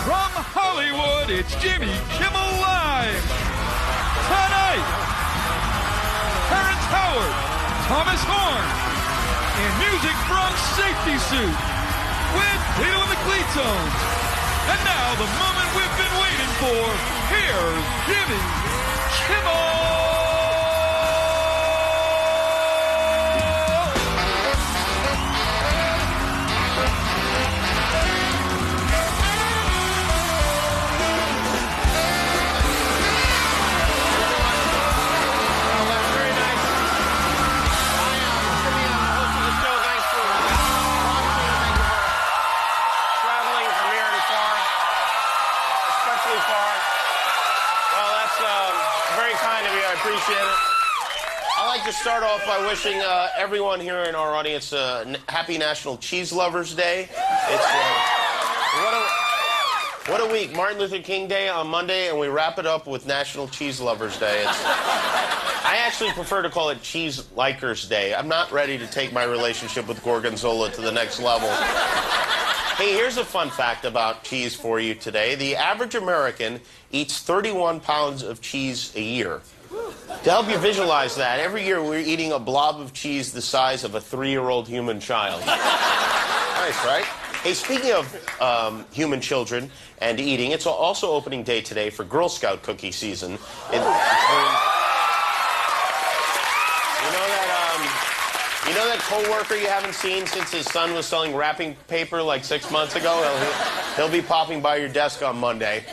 From Hollywood, it's Jimmy Kimmel Live. Tonight, Terrence Howard, Thomas Horn, and music from Safety Suit with Tito and the Cleatones. And now, the moment we've been waiting for, here's Jimmy Kimmel. Appreciate it. I'd like to start off by wishing everyone here in our audience a happy National Cheese Lovers Day. It's what a week. Martin Luther King Day on Monday, and we wrap it up with National Cheese Lovers Day. I actually prefer to call it Cheese Likers Day. I'm not ready to take my relationship with Gorgonzola to the next level. Hey, here's a fun fact about cheese for you today. The average American eats 31 pounds of cheese a year. To help you visualize that, every year we're eating a blob of cheese the size of a 3-year-old human child. Nice, right? Hey, speaking of human children and eating, it's also opening day today for Girl Scout cookie season. You know that coworker you haven't seen since his son was selling wrapping paper like 6 months ago? He'll be popping by your desk on Monday.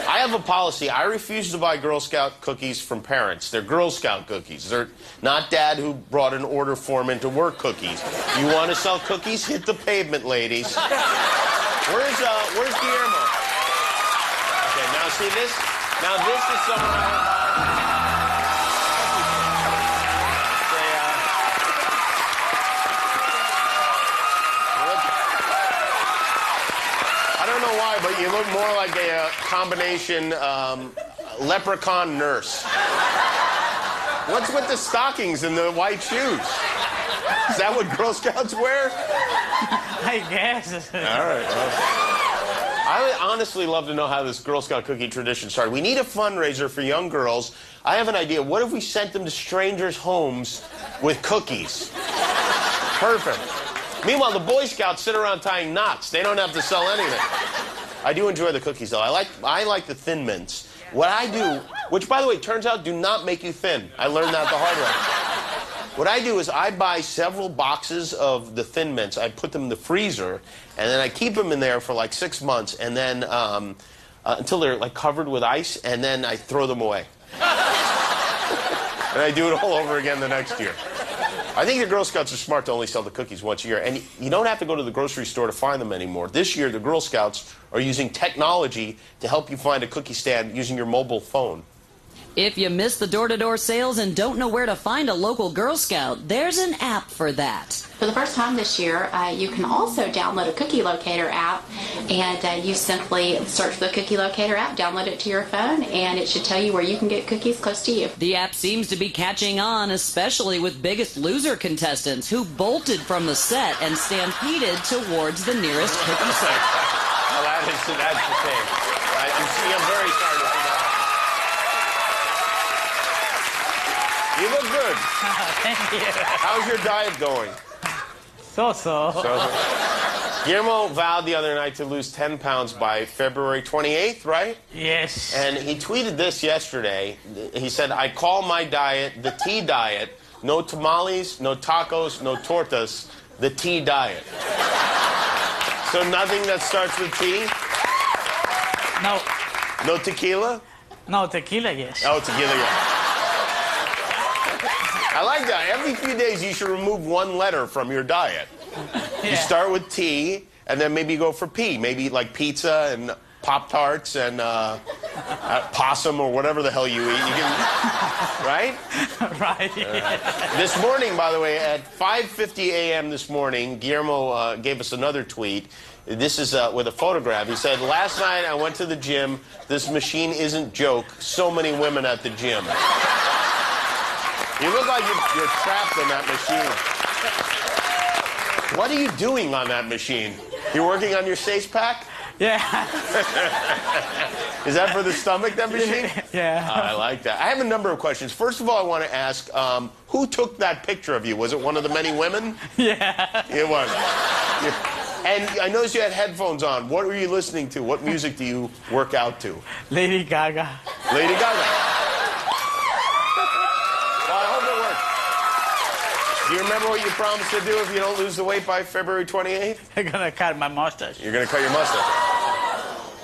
I have a policy. I refuse to buy Girl Scout cookies from parents. They're Girl Scout cookies. They're not Dad who brought an order form into work cookies. You want to sell cookies? Hit the pavement, ladies. Where's Guillermo? Okay, now see this? Now this is someone but you look more like a combination leprechaun nurse. What's with the stockings and the white shoes? Is that what Girl Scouts wear? I guess. All right. Well, I would honestly love to know how this Girl Scout cookie tradition started. We need a fundraiser for young girls. I have an idea. What if we sent them to strangers' homes with cookies? Perfect. Meanwhile, the Boy Scouts sit around tying knots. They don't have to sell anything. I do enjoy the cookies, though. I like the Thin Mints. What I do, which, by the way, turns out do not make you thin. I learned that the hard way. What I do is I buy several boxes of the Thin Mints. I put them in the freezer, and then I keep them in there for like 6 months, and then until they're like covered with ice, and then I throw them away. And I do it all over again the next year. I think the Girl Scouts are smart to only sell the cookies once a year. And you don't have to go to the grocery store to find them anymore. This year, the Girl Scouts are using technology to help you find a cookie stand using your mobile phone. If you miss the door-to-door sales and don't know where to find a local Girl Scout, there's an app for that. For the first time this year, you can also download a Cookie Locator app, and you simply search for the Cookie Locator app, download it to your phone, and it should tell you where you can get cookies close to you. The app seems to be catching on, especially with Biggest Loser contestants who bolted from the set and stampeded towards the nearest cookie set. Well, that's the same. I'm very sorry to see that. You look good. Thank you. How's your diet going? So. Guillermo vowed the other night to lose 10 pounds by February 28th, right? Yes. And he tweeted this yesterday. He said, I call my diet the tea diet. No tamales, no tacos, no tortas. The tea diet. So nothing that starts with T? No. No tequila? No, tequila, yes. Oh, tequila, yeah. I like that. Every few days you should remove one letter from your diet. Yeah. You start with T, and then maybe you go for P. Maybe like pizza and Pop-Tarts and possum or whatever the hell you eat. You can, right? Right. This morning, by the way, at 5:50 a.m. this morning, Guillermo gave us another tweet. This is with a photograph. He said, last night I went to the gym. This machine isn't joke. So many women at the gym. You look like you're trapped in that machine. What are you doing on that machine? You're working on your six-pack? Yeah. Is that for the stomach, that machine? Yeah. I like that. I have a number of questions. First of all, I want to ask, who took that picture of you? Was it one of the many women? Yeah. It was. And I noticed you had headphones on. What were you listening to? What music do you work out to? Lady Gaga. Lady Gaga. Well, I hope it works. Do you remember what you promised to do if you don't lose the weight by February 28th? I'm gonna cut my mustache. You're going to cut your mustache.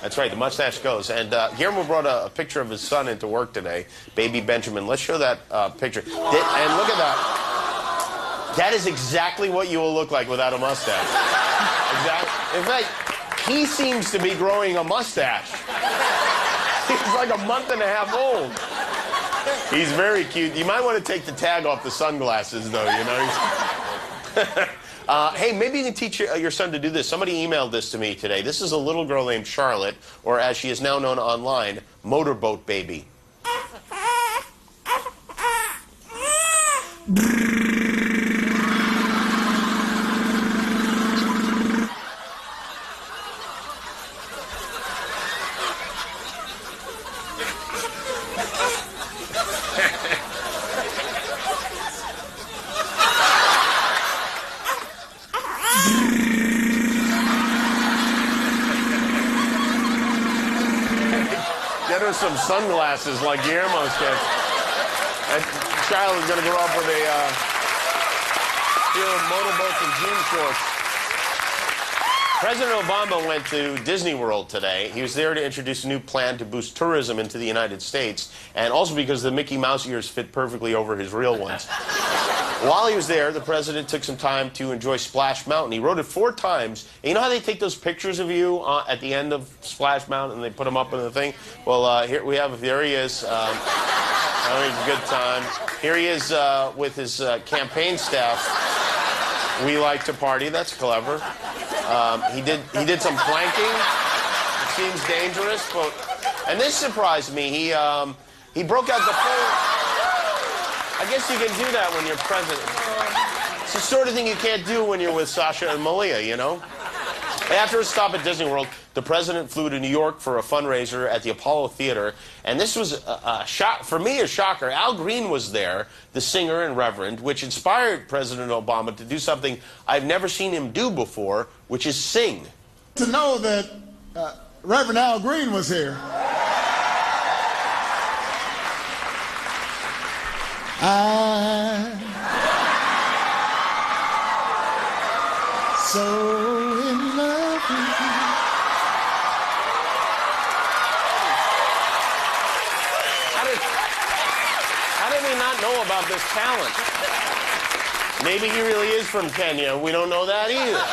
That's right, the mustache goes. And Guillermo brought a picture of his son into work today, baby Benjamin. Let's show that picture. And look at that. That is exactly what you will look like without a mustache. Exactly. In fact, he seems to be growing a mustache. He's like a month and a half old. He's very cute. You might want to take the tag off the sunglasses, though, you know. Hey, maybe you can teach your son to do this. Somebody emailed this to me today. This is a little girl named Charlotte, or as she is now known online, Motorboat Baby. Get her some sunglasses like Guillermo's gets. That child is going to grow up with a field of motorboats and jean shorts. President Obama went to Disney World today. He was there to introduce a new plan to boost tourism into the United States, and also because the Mickey Mouse ears fit perfectly over his real ones. While he was there, the president took some time to enjoy Splash Mountain. He rode it 4 times. And you know how they take those pictures of you at the end of Splash Mountain and they put them up in the thing? Well, here we have, there he is, having a good time. Here he is with his campaign staff. We like to party. That's clever. He did some planking. It seems dangerous, but and this surprised me. He broke out the full. I guess you can do that when you're president. It's the sort of thing you can't do when you're with Sasha and Malia, you know? After a stop at Disney World, the president flew to New York for a fundraiser at the Apollo Theater, and this was for me a shocker. Al Green was there, the singer and reverend, which inspired President Obama to do something I've never seen him do before, which is sing. To know that Reverend Al Green was here. I'm so in love with you. How did we not know about this talent? Maybe he really is from Kenya. We don't know that either.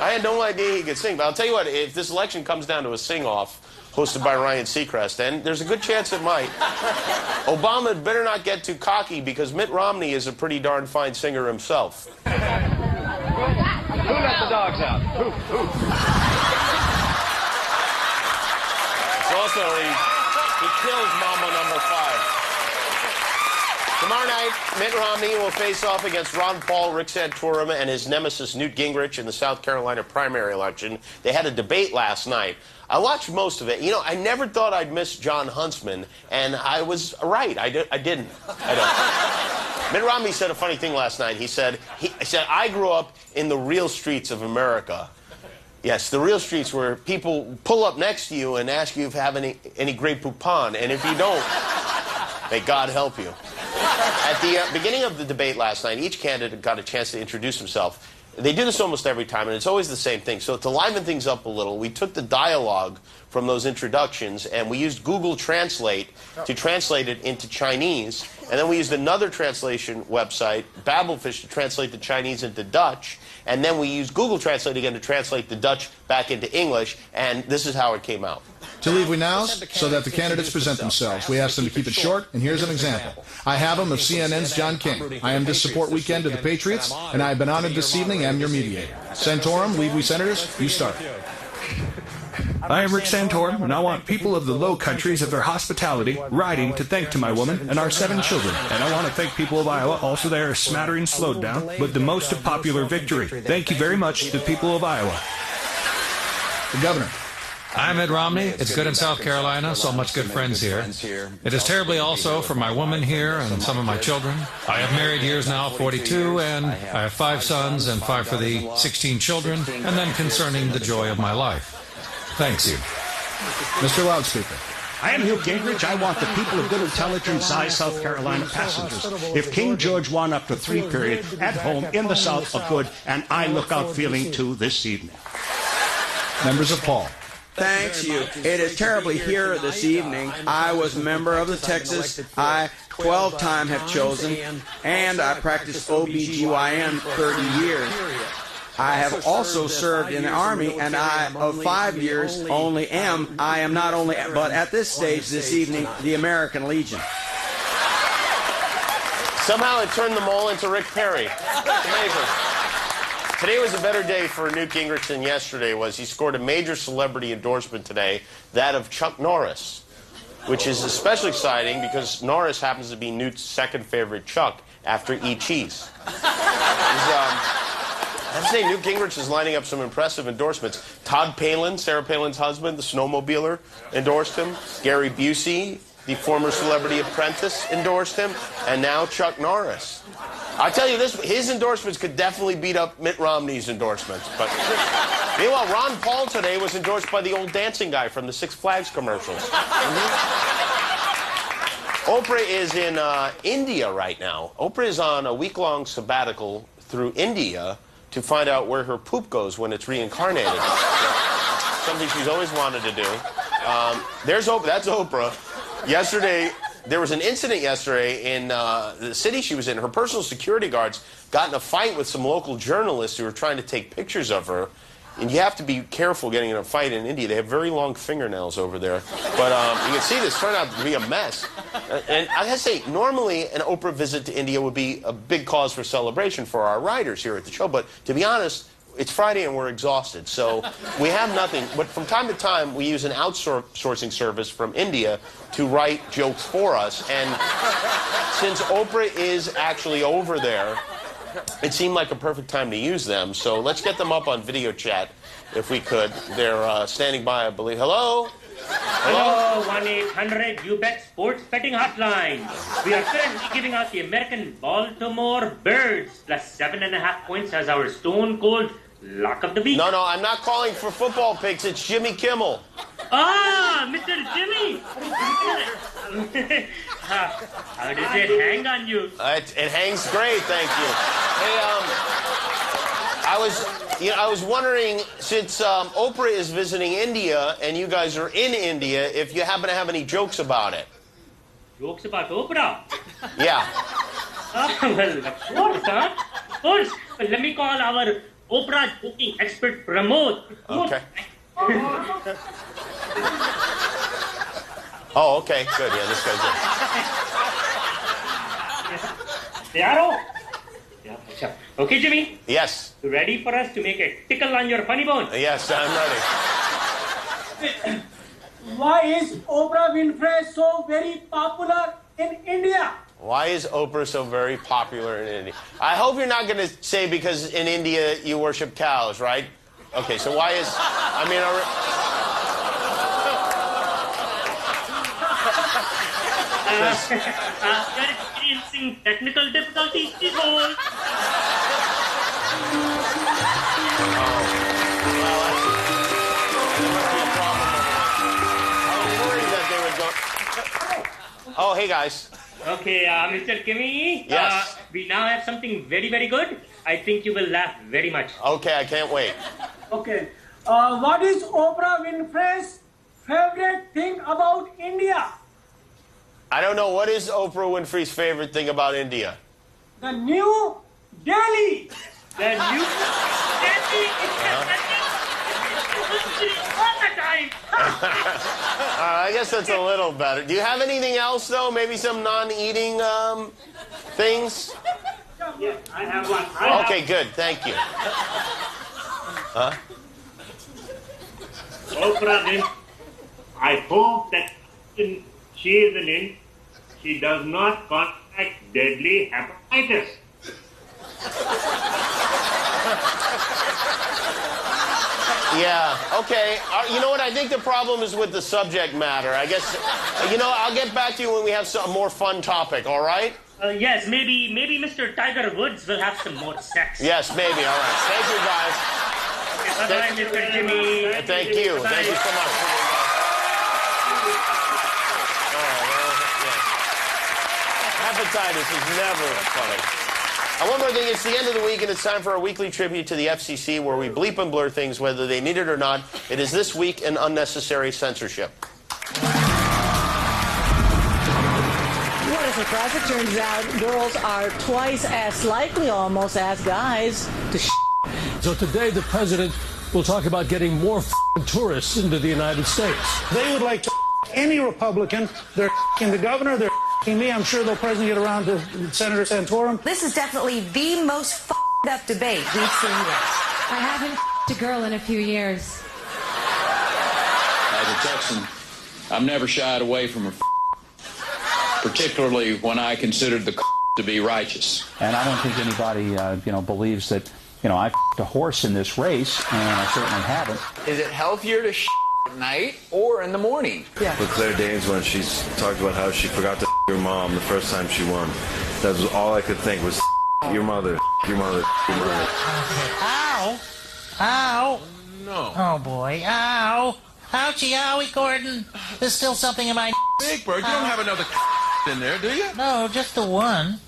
I had no idea he could sing. But I'll tell you what, if this election comes down to a sing-off hosted by Ryan Seacrest, and there's a good chance it might, Obama had better not get too cocky because Mitt Romney is a pretty darn fine singer himself. Who let the dogs out? Who? It's also, he kills Mama number 5. Tomorrow night, Mitt Romney will face off against Ron Paul, Rick Santorum, and his nemesis Newt Gingrich in the South Carolina primary election. They had a debate last night. I watched most of it. You know, I never thought I'd miss John Huntsman, and I was right. I didn't. Mitt Romney said a funny thing last night. He said, I grew up in the real streets of America. Yes, the real streets where people pull up next to you and ask you if you have any Grey Poupon, and if you don't, may God help you. At the beginning of the debate last night, each candidate got a chance to introduce himself. They do this almost every time, and it's always the same thing. So to liven things up a little, we took the dialogue from those introductions, and we used Google Translate to translate it into Chinese. And then we used another translation website, Babelfish, to translate the Chinese into Dutch. And then we used Google Translate again to translate the Dutch back into English. And this is how it came out. To leave we now, so that the candidates present themselves. We ask them to keep it short, and here's an example. I have them of CNN's John King. I am this support weekend to the Patriots, and I have been honored this evening. I am your mediator. Santorum, leave we senators, you start. I am Rick Santorum, and I want people of the Low Countries of their hospitality riding to thank to my woman and our 7 children. And I want to thank people of Iowa, also they are a smattering slowed down, but the most of popular victory. Thank you very much to the people of Iowa. The governor. I'm Mitt Romney. It's good in South Carolina, so much good friends here. It is terribly also for my woman here and some of my children. I have married years now, 42, and I have 5 sons and 5 for the 16 children, and then concerning the joy of my life. Thanks you. Mr. Loudspeaker. I am Newt Gingrich. I want the people of good intelligence-sized South Carolina passengers. If King George won up to 3 period at home in the South of good, and I look out feeling 2 this evening. Members of Paul. Thanks you. It is terribly here this evening. I was a member of the Texas I 12 time have chosen, and I practiced OBGYN 30 years. I have also served in the Army, and I, of 5 years, only I am not only, but at this stage this evening, the American Legion. Somehow it turned them all into Rick Perry. It's amazing. Today was a better day for Newt Gingrich than yesterday was. He scored a major celebrity endorsement today, that of Chuck Norris, which is especially exciting because Norris happens to be Newt's second favorite Chuck after E. Cheese. I have to say, Newt Gingrich is lining up some impressive endorsements. Todd Palin, Sarah Palin's husband, the snowmobiler, endorsed him. Gary Busey, the former Celebrity Apprentice, endorsed him. And now Chuck Norris. I'll tell you this, his endorsements could definitely beat up Mitt Romney's endorsements. But meanwhile, Ron Paul today was endorsed by the old dancing guy from the Six Flags commercials. Oprah is in India right now. Oprah is on a week-long sabbatical through India to find out where her poop goes when it's reincarnated. Something she's always wanted to do. There's Oprah. That's Oprah. Yesterday, there was an incident yesterday in the city she was in. Her personal security guards got in a fight with some local journalists who were trying to take pictures of her. And you have to be careful getting in a fight in India. They have very long fingernails over there. But you can see this turned out to be a mess. And I gotta say, normally an Oprah visit to India would be a big cause for celebration for our writers here at the show. But to be honest, it's Friday and we're exhausted. So we have nothing. But from time to time, we use an outsourcing service from India to write jokes for us. And since Oprah is actually over there, it seemed like a perfect time to use them, so let's get them up on video chat if we could. They're standing by, I believe. Hello? Hello, 1-800-YOU-BET Sports Betting Hotline. We are currently giving out the American Baltimore Birds plus 7.5 points as our stone cold lock of the week. No, I'm not calling for football picks. It's Jimmy Kimmel. Ah, Mr. Jimmy. How does it hang on you? It hangs great, thank you. Hey, I was wondering, since Oprah is visiting India and you guys are in India, if you happen to have any jokes about it. Jokes about Oprah? Yeah. Well, of course, huh? Of course. Well, let me call our Oprah joking expert, Pramod. Okay. Oh, okay, good. Yeah, this guy's good. Yaro? Yeah. Okay, Jimmy? Yes. You ready for us to make a tickle on your funny bone? Yes, I'm ready. Why is Oprah Winfrey so very popular in India? Why is Oprah so very popular in India? I hope you're not going to say because in India you worship cows, right? Okay, so why is... We're experiencing technical difficulties, people. Oh, hey, guys. Okay, Mr. Kimmy. Yes. We now have something very, very good. I think you will laugh very much. Okay, I can't wait. Okay. What is Oprah Winfrey's favorite thing about India? I don't know. What is Oprah Winfrey's favorite thing about India? The New Delhi. The New Delhi. All the time. I guess that's a little better. Do you have anything else, though? Maybe some non-eating things? Yes, I have one. Okay, good. Thank you. Huh? Oprah Winfrey, I hope that she is in, she does not contract deadly hepatitis. Yeah, okay. You know what? I think the problem is with the subject matter. I guess, I'll get back to you when we have a more fun topic, all right? Yes, maybe Mr. Tiger Woods will have some more sex. Yes, maybe. All right. Thank you, guys. Bye-bye, Mr. Jimmy. Thank you. Bye-bye. Thank you so much. Hepatitis is never funny. One more thing, it's the end of the week and it's time for our weekly tribute to the FCC where we bleep and blur things whether they need it or not. It is This Week in Unnecessary Censorship. What a surprise. It turns out girls are twice as likely almost as guys to So today the president will talk about getting more tourists into the United States. They would like to any Republican. They're the governor. They're me. I'm sure they'll presently get around to Senator Santorum. This is definitely the most up debate we've seen yet. I haven't a girl in a few years. As a Texan, I've never shied away from a particularly when I considered the to be righteous. And I don't think anybody, believes that, I f***ed a horse in this race, and I certainly haven't. Is it healthier to at night or in the morning? Yeah. With Claire Danes, when she's talked about how she forgot to her mom the first time she won, that was all I could think was your mother, your mother, your mother. Ow! Ow! No. Oh boy! Ow! Ouchie! Owie, Gordon! There's still something in my. Big Bird, you don't have another in there, do you? No, just the one.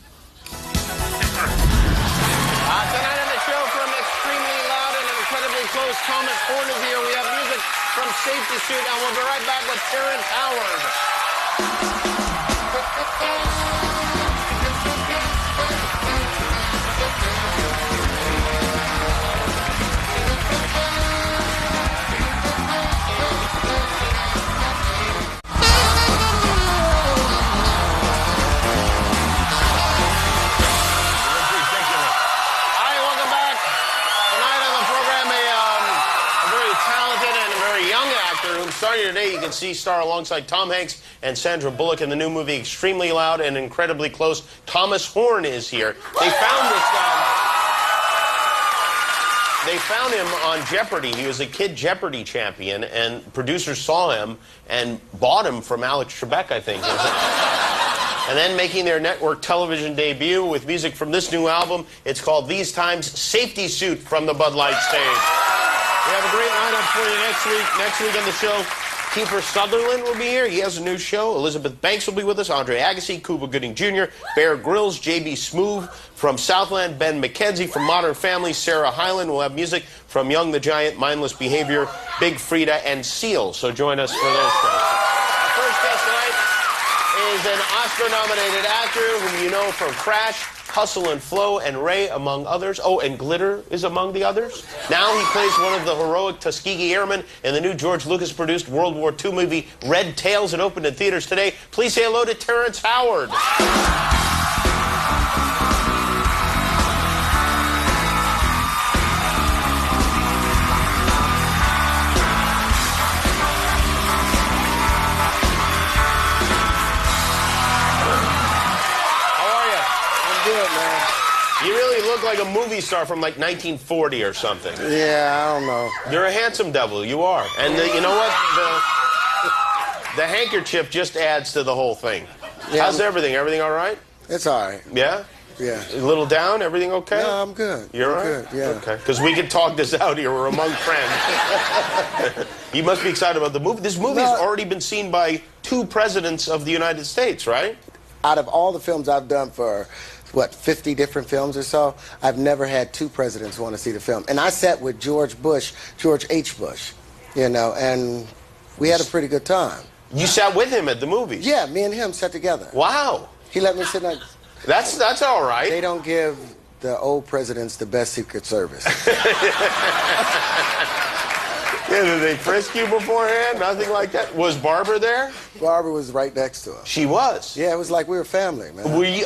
Tonight on the show, from extremely loud and incredibly close, Thomas Horn is here. We have music from Safety Suit, and we'll be right back with Terrence Howard. Starting today, you can see star alongside Tom Hanks and Sandra Bullock in the new movie Extremely Loud and Incredibly Close. Thomas Horn is here. They found this guy. They found him on Jeopardy. He was a kid Jeopardy champion, and producers saw him and bought him from Alex Trebek, I think. And then making their network television debut with music from this new album. It's called These Times Safety Suit from the Bud Light stage. We have a great lineup for you next week. Next week on the show, Kiefer Sutherland will be here. He has a new show. Elizabeth Banks will be with us. Andre Agassi, Cuba Gooding Jr., Bear Grylls, J.B. Smoove from Southland, Ben McKenzie from Modern Family, Sarah Hyland will have music from Young the Giant, Mindless Behavior, Big Frida, and Seal. So join us for those shows. Our first guest tonight is an Oscar-nominated actor whom you know from Crash, Hustle and Flow, and Ray, among others. Oh, and Glitter is among the others. Now he plays one of the heroic Tuskegee Airmen in the new George Lucas-produced World War II movie Red Tails. It opened in theaters today. Please say hello to Terrence Howard. You really look like a movie star from like 1940 or something. Yeah, I don't know. You're a handsome devil, you are. And you know what? The handkerchief just adds to the whole thing. Yeah, how's everything? Everything all right? It's all right. Yeah? Yeah. A little down? Everything okay? No, I'm good. You're all right? Good, yeah. Okay. Because we can talk this out here. We're among friends. You must be excited about the movie. This movie has already been seen by 2 presidents of the United States, right? Out of all the films I've done for 50 different films or so, I've never had 2 presidents want to see the film. And I sat with George H. Bush, and we had a pretty good time. You sat with him at the movies? Yeah, me and him sat together. Wow. He let me sit like... That's all right. They don't give the old presidents the best Secret Service. Yeah, did they frisk you beforehand? Nothing like that? Was Barbara there? Barbara was right next to him. She was? Yeah, it was like we were family, man. Were you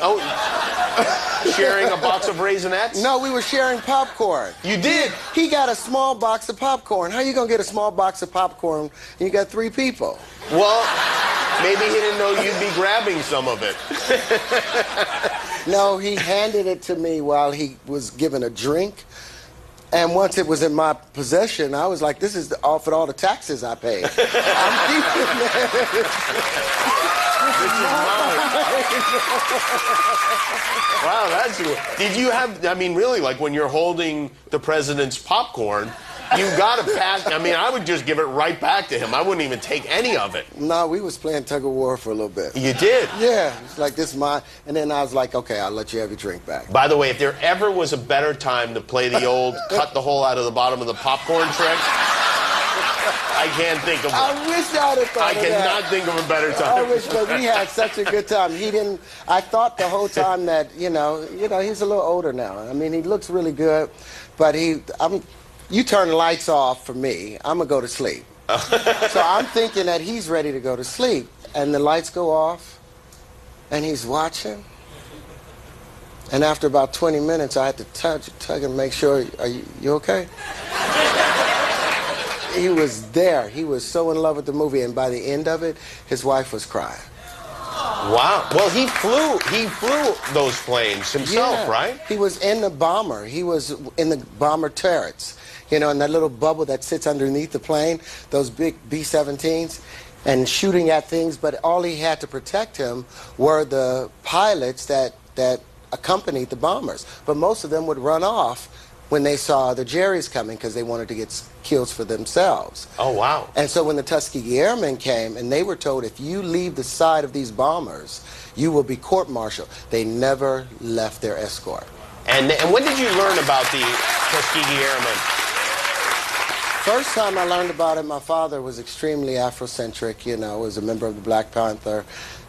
sharing a box of Raisinets? No, we were sharing popcorn. You did? He got a small box of popcorn. How you gonna get a small box of popcorn and you got 3 people? Well, maybe he didn't know you'd be grabbing some of it. No, he handed it to me while he was given a drink. And once it was in my possession, I was like, this is off of all the taxes I paid. I'm keeping it. Wow, that's... Did you have... I mean, really, like when you're holding the president's popcorn, you got to pass... I mean, I would just give it right back to him. I wouldn't even take any of it. No, we was playing tug of war for a little bit. You did? Yeah. It's like, this is mine. And then I was like, okay, I'll let you have your drink back. By the way, if there ever was a better time to play the old cut the hole out of the bottom of the popcorn trick, I can't think of one. I wish I'd have thought I of cannot that. think of a better time. I wish, but we had such a good time. He didn't... I thought the whole time that, you know, he's a little older now. I mean, he looks really good, but you turn the lights off for me, I'm going to go to sleep. So I'm thinking that he's ready to go to sleep, and the lights go off, and he's watching. And after about 20 minutes, I had to tug and make sure, are you okay? He was there. He was so in love with the movie, and by the end of it, his wife was crying. Wow. Well, he flew those planes himself, right? He was in the bomber. He was in the bomber turrets. You know, in that little bubble that sits underneath the plane, those big B-17s, and shooting at things. But all he had to protect him were the pilots that accompanied the bombers. But most of them would run off when they saw the Jerry's coming because they wanted to get kills for themselves. Oh, wow. And so when the Tuskegee Airmen came, and they were told, if you leave the side of these bombers, you will be court-martialed. They never left their escort. And when did you learn about the Tuskegee Airmen? First time I learned about it, my father was extremely Afrocentric, you know, was a member of the Black Panther,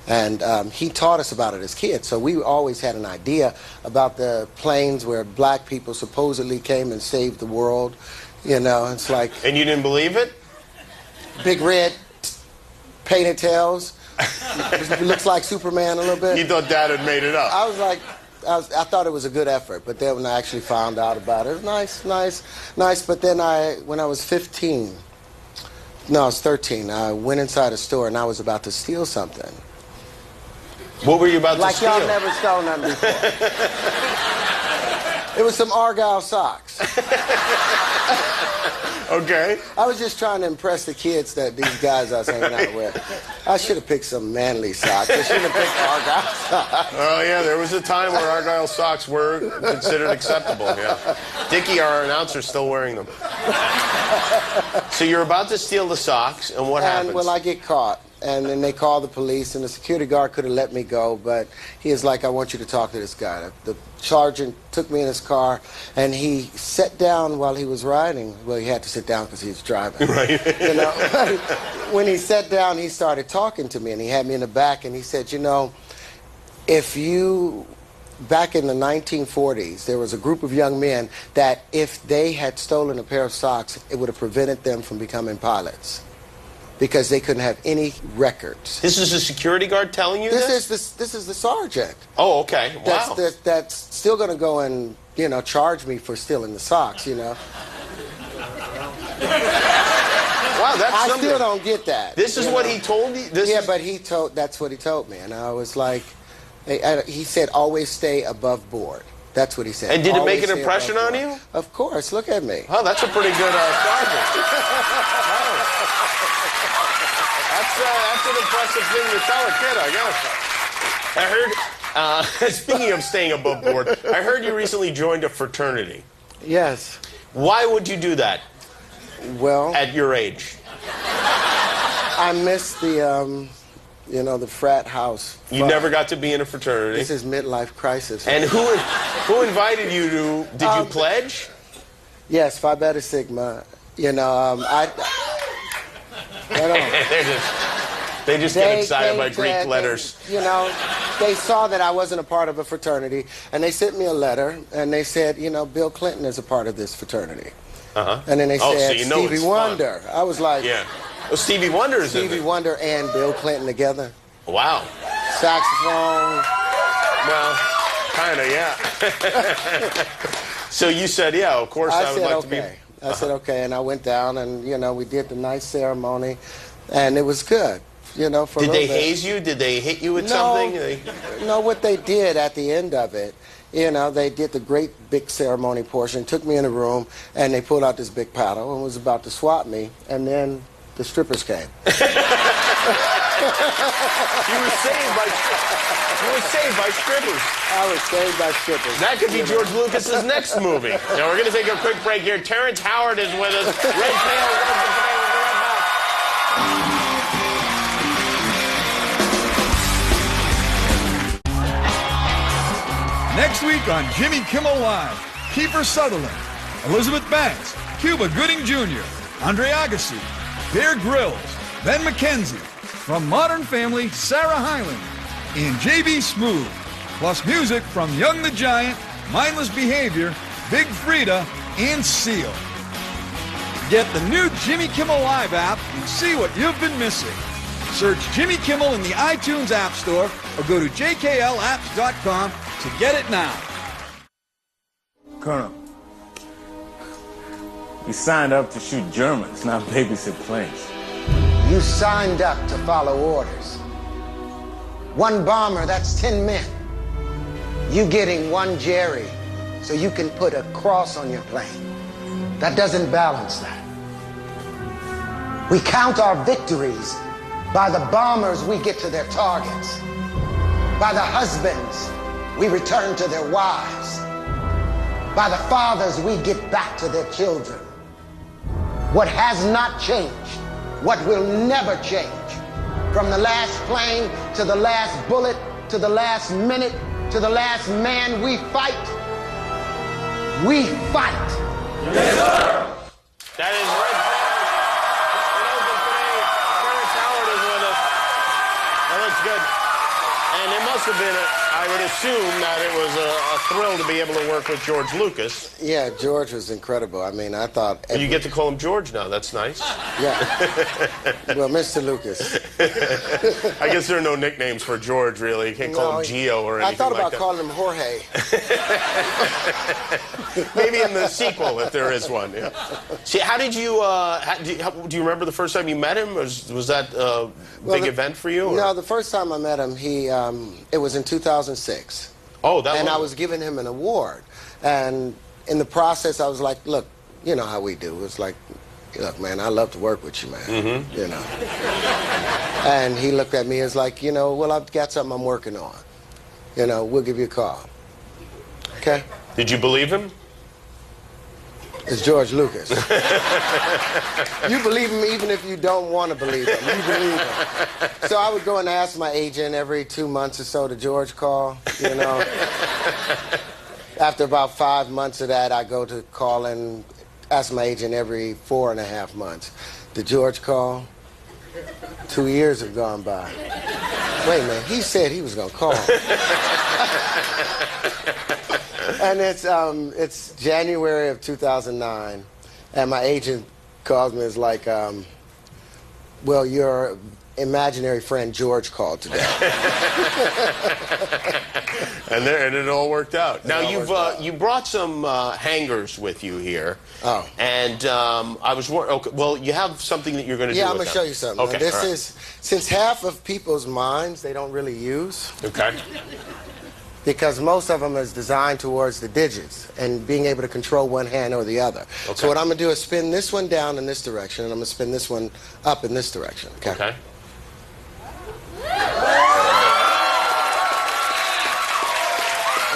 and he taught us about it as kids. So we always had an idea about the planes where black people supposedly came and saved the world, you know, it's like... And you didn't believe it? Big red painted tails, looks like Superman a little bit. You thought Dad had made it up? I was like... I thought it was a good effort, but then when I actually found out about it, it was nice. But then when I was 15, no, I was 13, I went inside a store and I was about to steal something. What were you about to steal? Like y'all never stole nothing before. It was some Argyle socks. Okay. I was just trying to impress the kids that these guys I was hanging out with. I should have picked some manly socks. I shouldn't have picked Argyle socks. Oh, yeah, there was a time where Argyle socks were considered acceptable, yeah. Dickie, our announcer, is still wearing them. So you're about to steal the socks, and what happens? Well, I get caught. And then they call the police, and the security guard could have let me go, but he is like, I want you to talk to this guy. The sergeant took me in his car, and he sat down while he was riding. Well, he had to sit down because he was driving. Right. You know, when he sat down, he started talking to me, and he had me in the back, and he said, you know, back in the 1940s, there was a group of young men that if they had stolen a pair of socks, it would have prevented them from becoming pilots. Because they couldn't have any records. This is a security guard telling you this? This is the sergeant. Oh, okay. Wow. That's still going to go and, you know, charge me for stealing the socks, you know. Wow, that's I something. still don't get that. This is what he told you? But that's what he told me. And I was like, he said, always stay above board. That's what he said. And did it make Always an impression on you? Of course. Look at me. Oh, that's a pretty good sergeant. That's an impressive thing to tell a kid, I guess. I heard, speaking of staying above board, I heard you recently joined a fraternity. Yes. Why would you do that? Well, at your age. I missed the frat house. You never got to be in a fraternity. This is midlife crisis. And who invited you to? Did you pledge? Yes, Phi Beta Sigma. You know, They just get excited by Greek letters. You know, they saw that I wasn't a part of a fraternity, and they sent me a letter, and they said, you know, Bill Clinton is a part of this fraternity. Uh-huh. And then they said, so Stevie Wonder. Fun. I was like... Yeah. Well, Stevie Wonder is Stevie Wonder and Bill Clinton together. Wow. Saxophone. Well, kind of, yeah. So you said, yeah, of course I would like to be... I said, okay, and I went down, and, you know, we did the nice ceremony, and it was good. you know, for a Did they little bit. haze you? Did they hit you with something? No, what they did at the end of it, you know, they did the great big ceremony portion, took me in a room, and they pulled out this big paddle and was about to swat me, and then the strippers came. You were saved by strippers. I was saved by strippers. That could be George Lucas's next movie. Now we're going to take a quick break here. Terrence Howard is with us. Red Tail, Red Tail, we'll be right back. Next week on Jimmy Kimmel Live, Kiefer Sutherland, Elizabeth Banks, Cuba Gooding Jr., Andre Agassi, Bear Grylls, Ben McKenzie, from Modern Family, Sarah Hyland, and J.B. Smoove, plus music from Young the Giant, Mindless Behavior, Big Frida, and Seal. Get the new Jimmy Kimmel Live app and see what you've been missing. Search Jimmy Kimmel in the iTunes App Store or go to jklapps.com to get it now. Colonel, you signed up to shoot Germans, not babysit planes. You signed up to follow orders. One bomber, that's 10 men. You getting one Jerry so you can put a cross on your plane. That doesn't balance that. We count our victories by the bombers we get to their targets, by the husbands we return to their wives, by the fathers we get back to their children. What has not changed, what will never change, from the last plane to the last bullet to the last minute to the last man, we fight. We fight. Yes, sir. That is Red Tail. Terrence Howard is with us. That looks good. And it must have been, I would assume that it was a thrill to be able to work with George Lucas. Yeah, George was incredible. I mean, I thought... You get to call him George now. That's nice. Yeah. Well, Mr. Lucas. I guess there are no nicknames for George, really. You can't call him Gio or anything I thought about like calling him Jorge. Maybe in the sequel, if there is one. Yeah. See, how did you... do you remember the first time you met him? Was that a big event for you? Or? No, the first time I met him, it was in 2006. Oh, that And I was giving him an award. And in the process, I was like, look, you know how we do. It's like, look, man, I love to work with you, man. Mm-hmm. You know. And he looked at me as like, you know, well, I've got something I'm working on. You know, we'll give you a call. Okay? Did you believe him? It's George Lucas. You believe him even if you don't want to believe him. You believe him. So I would go and ask my agent every 2 months or so to George call, you know. After about 5 months of that, I go to call and ask my agent every 4.5 months. Did George call? 2 years have gone by. Wait a minute, he said he was going to call. And it's January of 2009, and my agent calls me. It's like, well, your imaginary friend George called today. And it all worked out. Now you brought some hangers with you here. Oh. And I was okay, well, you have something that you're going to do. Yeah, I'm with going to them. show you something. Okay. This all right. is, since half of people's minds they don't really use. Okay. Because most of them is designed towards the digits and being able to control one hand or the other. Okay. So what I'm going to do is spin this one down in this direction, and I'm going to spin this one up in this direction. Okay. Okay.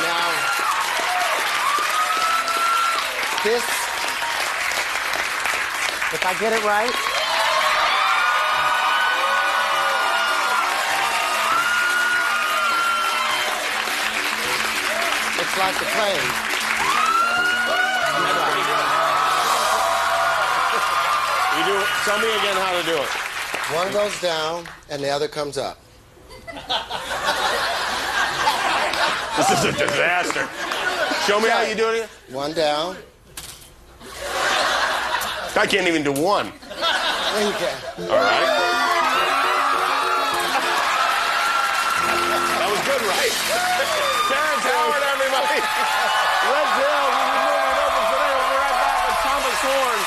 Now, this, if I get it right, it's like the plane. You do it. Tell me again how to do it. One goes down and the other comes up. This is a disaster. Show me how you do it. One down. I can't even do one. There you go. All right. That was good, right? Terrence Howard, everybody. Red Tail, we'll be moving it over today. We'll be right back with Thomas Horn.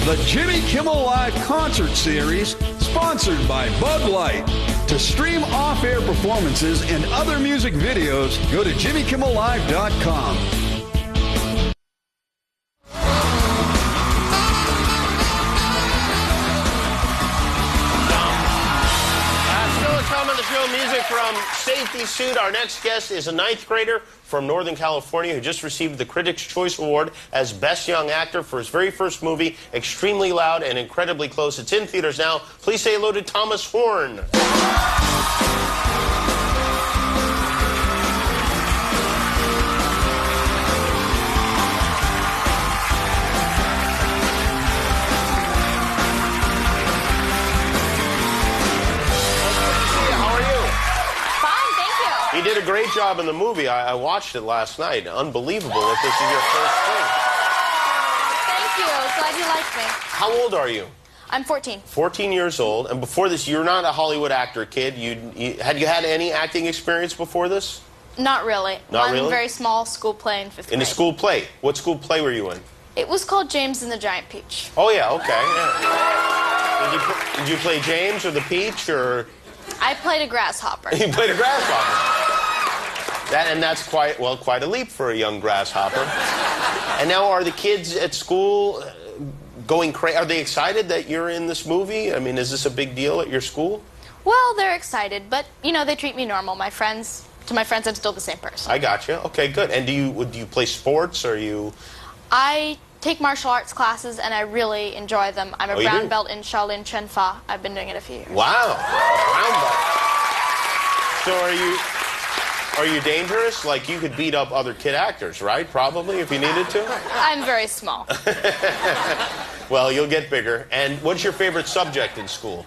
The Jimmy Kimmel Live Concert Series, sponsored by Bud Light. To stream off-air performances and other music videos, go to JimmyKimmelLive.com. Still to come on the show, music from Safety Suit. Our next guest is a 9th grader from Northern California who just received the Critics' Choice Award as Best Young Actor for his very first movie, Extremely Loud and Incredibly Close. It's in theaters now. Please say hello to Thomas Horn. You did a great job in the movie. I watched it last night. Unbelievable that this is your first thing. Thank you. Glad you liked me. How old are you? I'm 14. 14 years old. And before this, you're not a Hollywood actor, kid. Had you had any acting experience before this? Not really. Not One really? very small school play in 5th grade. In a school play. What school play were you in? It was called James and the Giant Peach. Oh, yeah, okay. Yeah. Did you play James or the Peach, or...? I played a grasshopper. You played a grasshopper. That's quite a leap for a young grasshopper. And now, are the kids at school going crazy? Are they excited that you're in this movie? I mean, is this a big deal at your school? Well, they're excited, but, you know, they treat me normal. To my friends, I'm still the same person. I gotcha. Okay, good. And do you play sports, or you... I take martial arts classes, and I really enjoy them. I'm a brown belt in Shaolin Chen Fa. I've been doing it a few years. Wow, a brown belt. So are you dangerous? Like, you could beat up other kid actors, right? Probably, if you needed to? I'm very small. Well, you'll get bigger. And what's your favorite subject in school?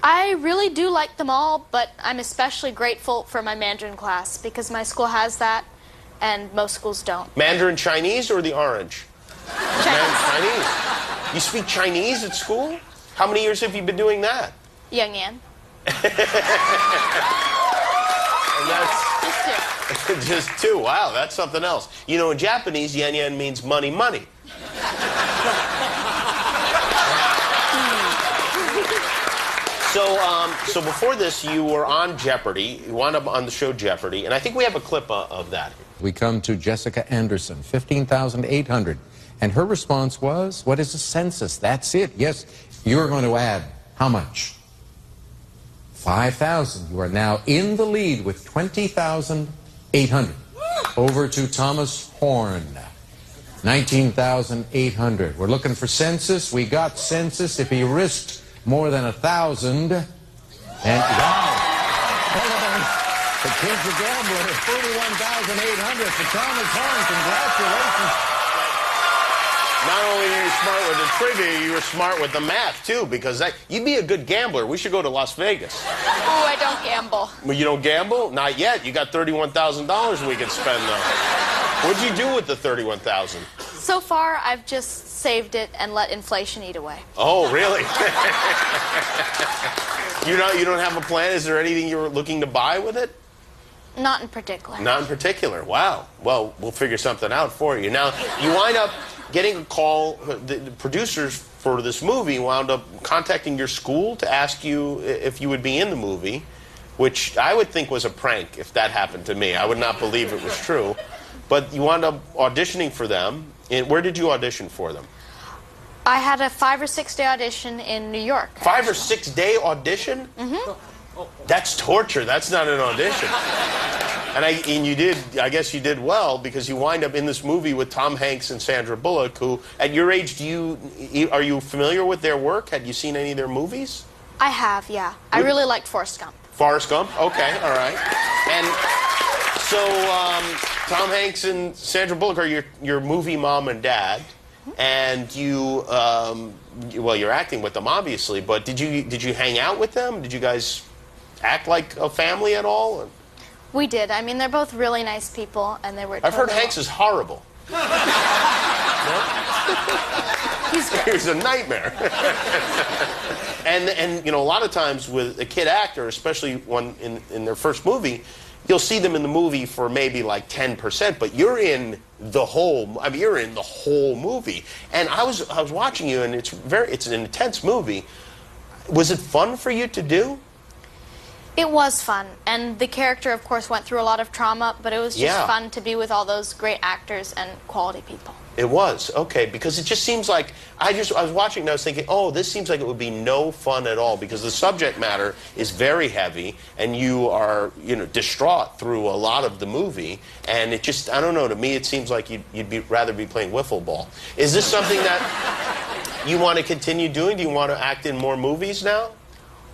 I really do like them all, but I'm especially grateful for my Mandarin class because my school has that, and most schools don't. Mandarin Chinese or the orange? Chinese. You speak Chinese at school? How many years have you been doing that? Young Yan. And that's Just 2. just 2. Wow, that's something else. You know, in Japanese, yen yen means money, money. So before this, you were on Jeopardy. You wound up on the show Jeopardy, and I think we have a clip of that. We come to Jessica Anderson, 15,800. And her response was, what is a census? That's it. Yes, you're going to add how much? 5,000. You are now in the lead with 20,800. Over to Thomas Horn, 19,800. We're looking for census. We got census. If he risked more than 1,000, and wow. The kid's a gambler. 41,800 for Thomas Horn. Congratulations. Not only are you smart with the trivia, you were smart with the math, too, because you'd be a good gambler. We should go to Las Vegas. Oh, I don't gamble. Well, you don't gamble? Not yet. You got $31,000 we could spend, though. What'd you do with the $31,000? So far, I've just saved it and let inflation eat away. Oh, really? You don't have a plan? Is there anything you're looking to buy with it? Not in particular. Not in particular. Wow. Well, we'll figure something out for you. Now, you wind up getting a call. The producers for this movie wound up contacting your school to ask you if you would be in the movie, which I would think was a prank if that happened to me. I would not believe it was true. But you wound up auditioning for them. And where did you audition for them? I had a 5 or 6 day audition in New York. 5 or 6 day audition? Mm-hmm. That's torture. That's not an audition. And you did, I guess you did well, because you wind up in this movie with Tom Hanks and Sandra Bullock, who, at your age, are you familiar with their work? Had you seen any of their movies? I have, yeah. I really liked Forrest Gump. Forrest Gump? Okay, all right. And so Tom Hanks and Sandra Bullock are your movie mom and dad, and you, well, you're acting with them, obviously, but did you hang out with them? Did you guys act like a family at all? We did. I mean, they're both really nice people, and they were I've heard Hanks is horrible. He's a nightmare. And you know, a lot of times with a kid actor, especially one in their first movie, you'll see them in the movie for maybe like 10%, but you're in the whole. I mean, you're in the whole movie. And I was watching you, and it's an intense movie. Was it fun for you to do? It was fun, and the character, of course, went through a lot of trauma, but it was just fun to be with all those great actors and quality people. It was, okay, because it just seems like, I was watching and I was thinking, oh, this seems like it would be no fun at all, because the subject matter is very heavy, and you are, distraught through a lot of the movie, and it just, I don't know, to me it seems like you'd rather be playing wiffle ball. Is this something that you want to continue doing? Do you want to act in more movies now?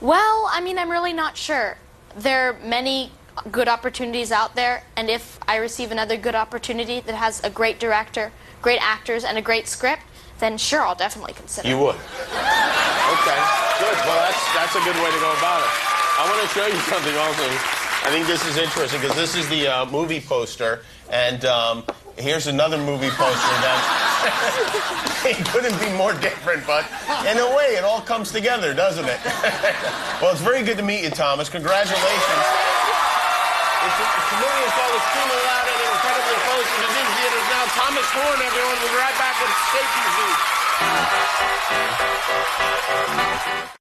Well, I mean, I'm really not sure. There are many good opportunities out there, and if I receive another good opportunity that has a great director, great actors, and a great script, then sure, I'll definitely consider it. You would? Okay, good. Well, that's a good way to go about it. I want to show you something also. I think this is interesting, because this is the movie poster, and here's another movie poster that it couldn't be more different, but in a way, it all comes together, doesn't it? Well, it's very good to meet you, Thomas. Congratulations. It's a movie called Extremely Loud and Incredibly Close. It is in theaters now. Thomas Horn, everyone. We'll be right back with Safety Zoo.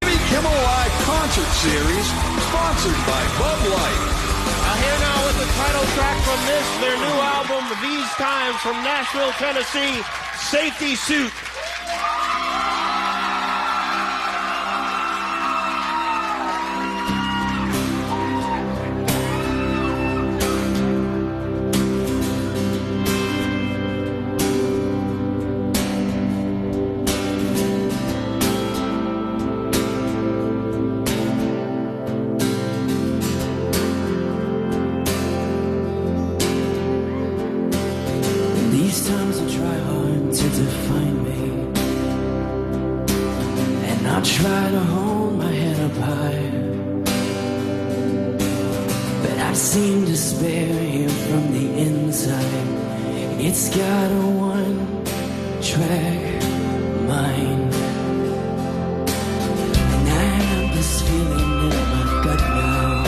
Jimmy Kimmel Live Concert Series, sponsored by Bud Light. Here now with the title track from their new album, These Times, from Nashville, Tennessee, Safety Suit. I try to hold my head up high, but I seem to despair here from the inside. It's got a one-track mind, and I have this feeling in my gut now,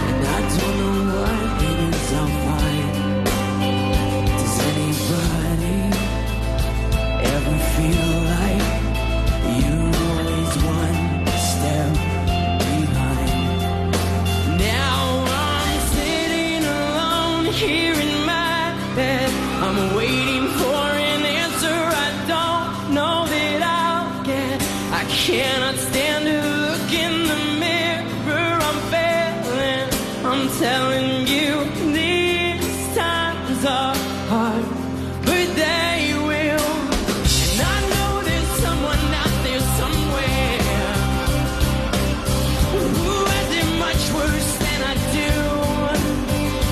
and I don't know what it is I'll find. Does anybody ever feel like you're always one step behind? Now I'm sitting alone here in my bed. I'm waiting for an answer I don't know that I'll get. I cannot stand to look in the mirror. I'm failing. I'm telling you, these times are hard, but they will. And I know there's someone out there somewhere who has it much worse than I do.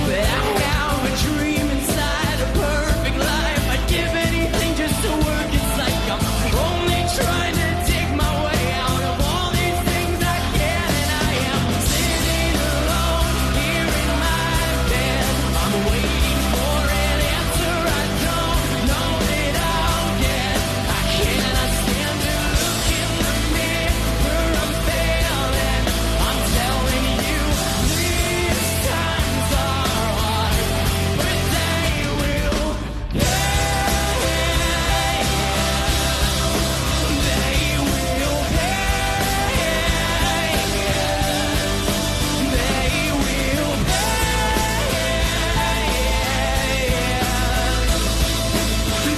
But I have a dream inside, a perfect life. I'd give anything just to work. It's like I'm only trying to take my way out of all these things I can. And I am sitting alone here in my bed. I'm waiting for an answer I don't know that I'll get. I cannot stand to look in the mirror. I'm failing. I'm telling you, these times are hard, but they will pay. They will pay. They will pay.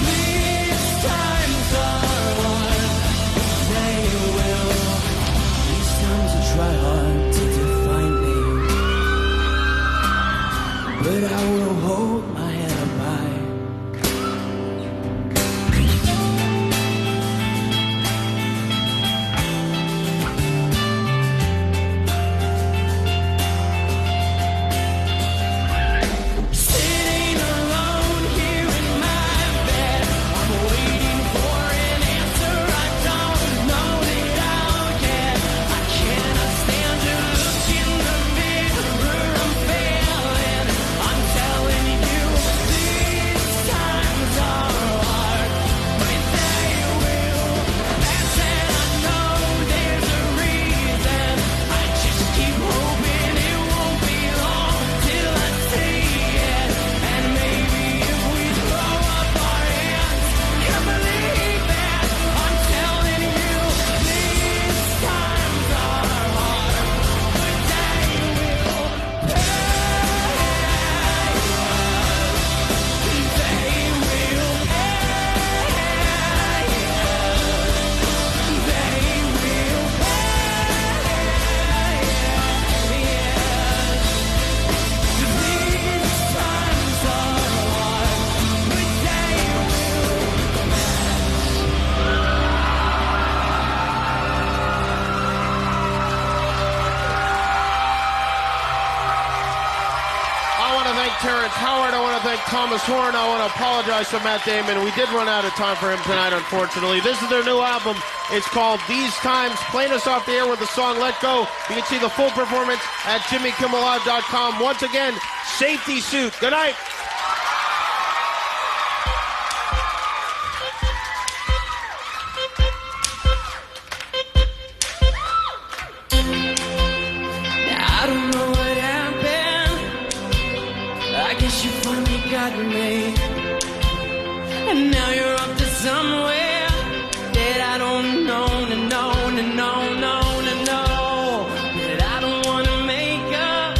These times are hard. They will. These times will try hard to define me, but I will hold my head up high. Sitting alone here in my bed, I'm waiting for an answer I don't know that I'll get. I cannot stand to look in the mirror. I'm failing. I'm telling you, thank Terrence Howard. I want to thank Thomas Horn. I want to apologize to Matt Damon. We did run out of time for him tonight, unfortunately. This is their new album. It's called These Times. Playing us off the air with the song Let Go. You can see the full performance at JimmyKimmelLive.com. Once again, Safety Suit. Good night. I don't know what happened. I guess you finally got me. And now you're up to somewhere that I don't know, that I don't want to make up.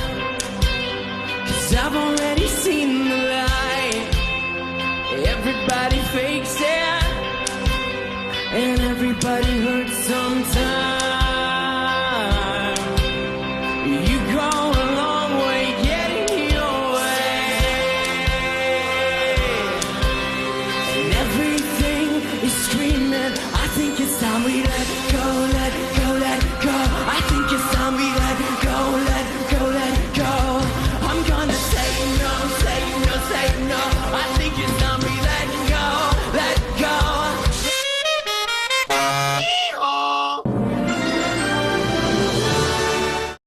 'Cause I've already seen the light. Everybody fakes it, and everybody hurts sometimes.